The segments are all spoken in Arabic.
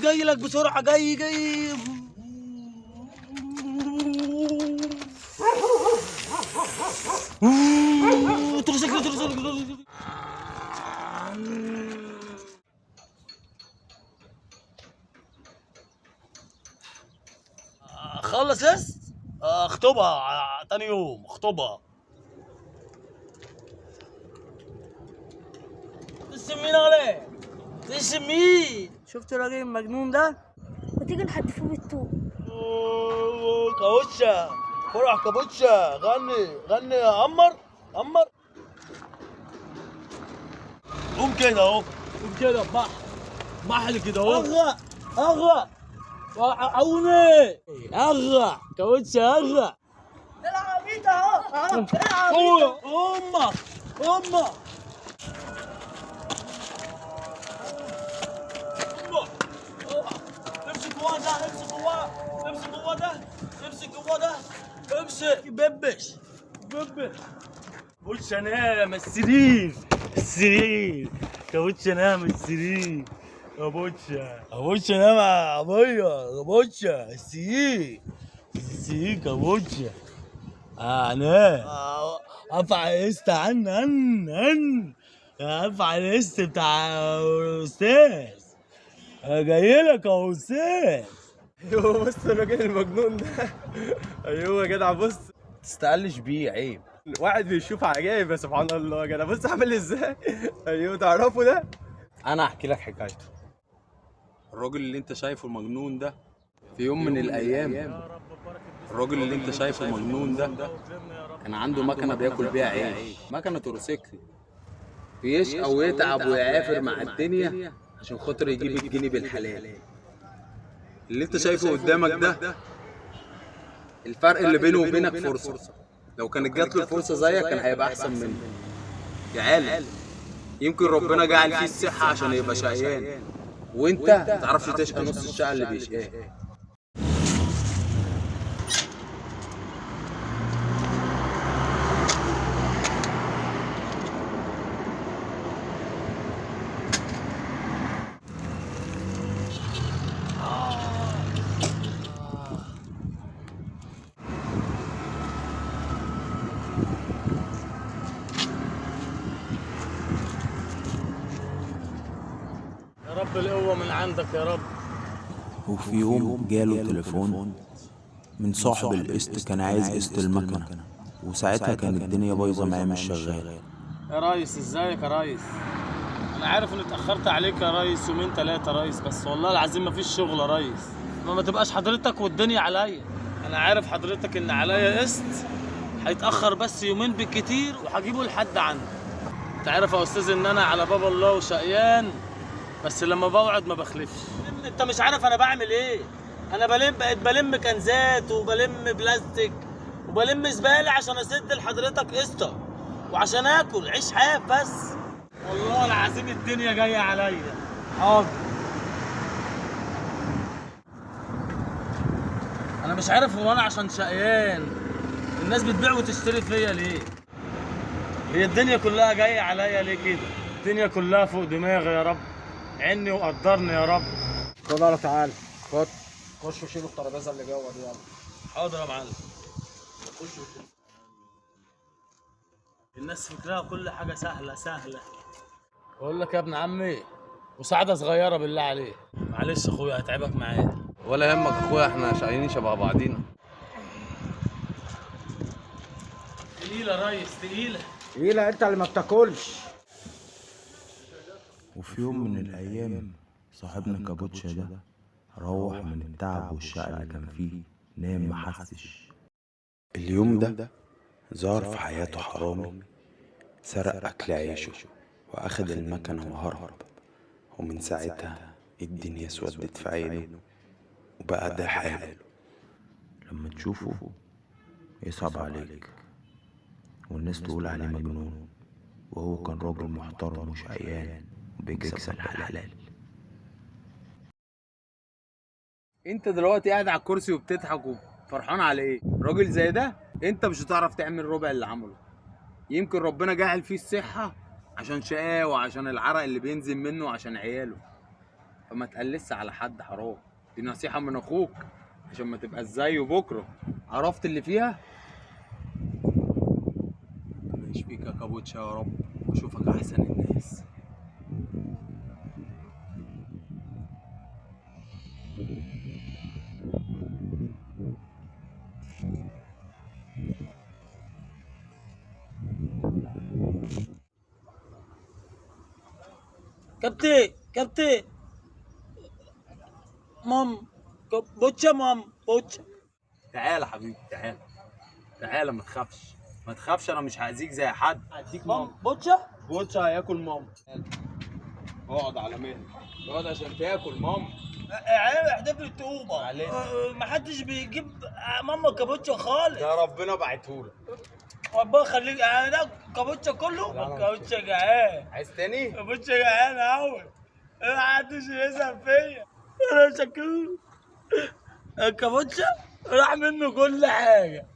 جاي لك بسرعة، جاي خلص اخطبها تاني يوم اخطبها. تسمين عليه تسمين. شفت الراجل المجنون ده؟ ما تيجي نحدفه بالطوب. كابوتشا فرح كابوتشا، غني يا عمر. قوم كده اهو، قوم كده بحل كده اهو. اغرق عوني اغرق كابوتشا اغرق. العب بيت اهو امك امسك جواه ده امسك ببش كاوتش انام السرير كاوتش انام السرير كاوتش انام يا ابويا كاوتشا السرير كاوتشا انا ارفع الاست ارفع الاست بتاع الاستاذ. جاي لك يا استاذ. ايوه بص الراجل المجنون ده. ايوه يا جدع بص، تستقلش بيه عيب. واحد بيشوف عجايب يا سبحان الله يا جدع. بص عامل ازاي. ايوه تعرفه ده؟ انا احكي لك حكايته. الراجل اللي انت شايفه المجنون ده في يوم من الايام، الراجل اللي انت شايفه المجنون ده كان عنده مكنه بياكل بيها عيش، مكنه تروسيكل. بيشقى ويتعب ويعافر مع الدنيا عشان خاطر يجيب الجنيه بالحلال. اللي انت شايفه قدامك ده الفرق اللي بينه وبينك فرصه. لو كانت جات له الفرصه زيك كان هيبقى احسن منك. يا عالم يمكن ربنا جعل فيه الصحه عشان يبقى شقيان، وانت ما تعرفش تشقى نص الشقه اللي بيشقاه. يا رب القوة من عندك يا رب. وفي يوم جاله تليفون من صاحب القسط، كان عايز قسط المكنة، وساعتها كانت الدنيا بايظة معاه مش شغال. يا ريس ازيك يا ريس؟ انا عارف اني اتأخرت عليك يا ريس يومين تلاتة يا ريس، بس والله العظيم مفيش شغل يا ريس. ما تبقاش حضرتك والدنيا عليا. انا عارف حضرتك ان عليا قسط هيتأخر بس يومين بالكتير وهجيبه لحد عندك. انت عارف يا استاذ ان انا على باب الله وشقيان، بس لما بوعد ما بخلفش. انت مش عارف انا بعمل ايه. انا بقيت بلم كنزات وبلم بلاستيك وبلم زباله عشان اسد لحضرتك قسطك وعشان اكل عيش حاف بس. والله العظيم الدنيا جايه عليا. حاضر. انا مش عارف هو انا عشان شقيان الناس بتبيع وتشتري فيا ليه؟ هي الدنيا كلها جايه عليا ليه كده؟ الدنيا كلها فوق دماغي يا رب. عيني وقدرني يا رب. خد يلا تعال خد. خش وشيلوا الترابيزه اللي جوه دي يلا. حاضر يا معلم. خش الناس فكرها كل حاجه سهله. بقول لك يا ابن عمي مساعده صغيره بالله عليك. معلش اخويا هتعبك معايا. ولا يهمك اخويا، احنا شقيانين شبه بعضينا. تقيله يا ريس تقيله. تقيله انت اللي ما بتاكلش. وفي يوم من الأيام صاحبنا كابوتشا ده روح من التعب والشقى اللي كان فيه، نام محسش. اليوم ده ظهر في حياته حرامي، سرق أكل عيشه وأخد المكنة وهرب. ومن ساعتها الدنيا اسودت في عينه وبقى ده حاله. لما تشوفه يصعب عليك والناس تقول عليه مجنون، وهو كان راجل محترم وشقيان وبيكسب الحلال. انت دلوقتي قاعد على الكرسي وبتضحك وفرحان على ايه؟ راجل زي ده انت مش هتعرف تعمل ربع اللي عمله. يمكن ربنا جعل فيه الصحة عشان شقاه وعشان العرق اللي بينزل منه وعشان عياله. فما تقلسش على حد، حرام. دي نصيحة من اخوك عشان ما تبقى زيه بكره. عرفت اللي فيها؟ ربنا يشفيك يا كابوتشا يا رب، واشوفك احسن الناس. كابتن مام بوتشا مام بوتشا. تعالى حبيبي، تعالى ما تخافش، انا مش هاذيك زي حد. هديك مام ماما. بوتشا. بوتشا هياكل ماما. اقعد على مهلك، اقعد عشان تاكل ماما. عيب احذف لي الطوبه. معلش. ما حدش بيجيب ماما كابوتشا خالص. ده ربنا بعتهولك. ربنا يخليك. انا كابوتشا كله. كابوتشا جعان. عايز تاني؟ كابوتشا جعان قوي. ما حدش يسأل فيا. انا مش هاكل. الكابوتشا راح منه كل حاجه.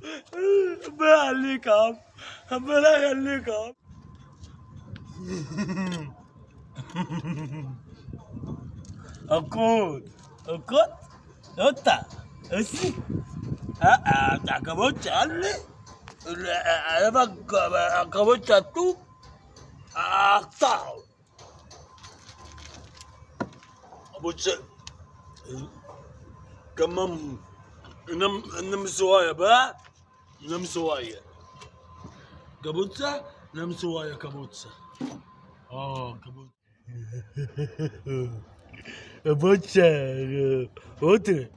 ربنا يخليك يا عم. ربنا يخليك يا عم. الكوت انت اسي بتاع كابوتشا قال لي كابوتشا التوب اقطعه. كابوتشا كمان نم شوية بقى، نم شوية كابوتشا، نم شوية كابوتشا. كابوتشا كابوتشا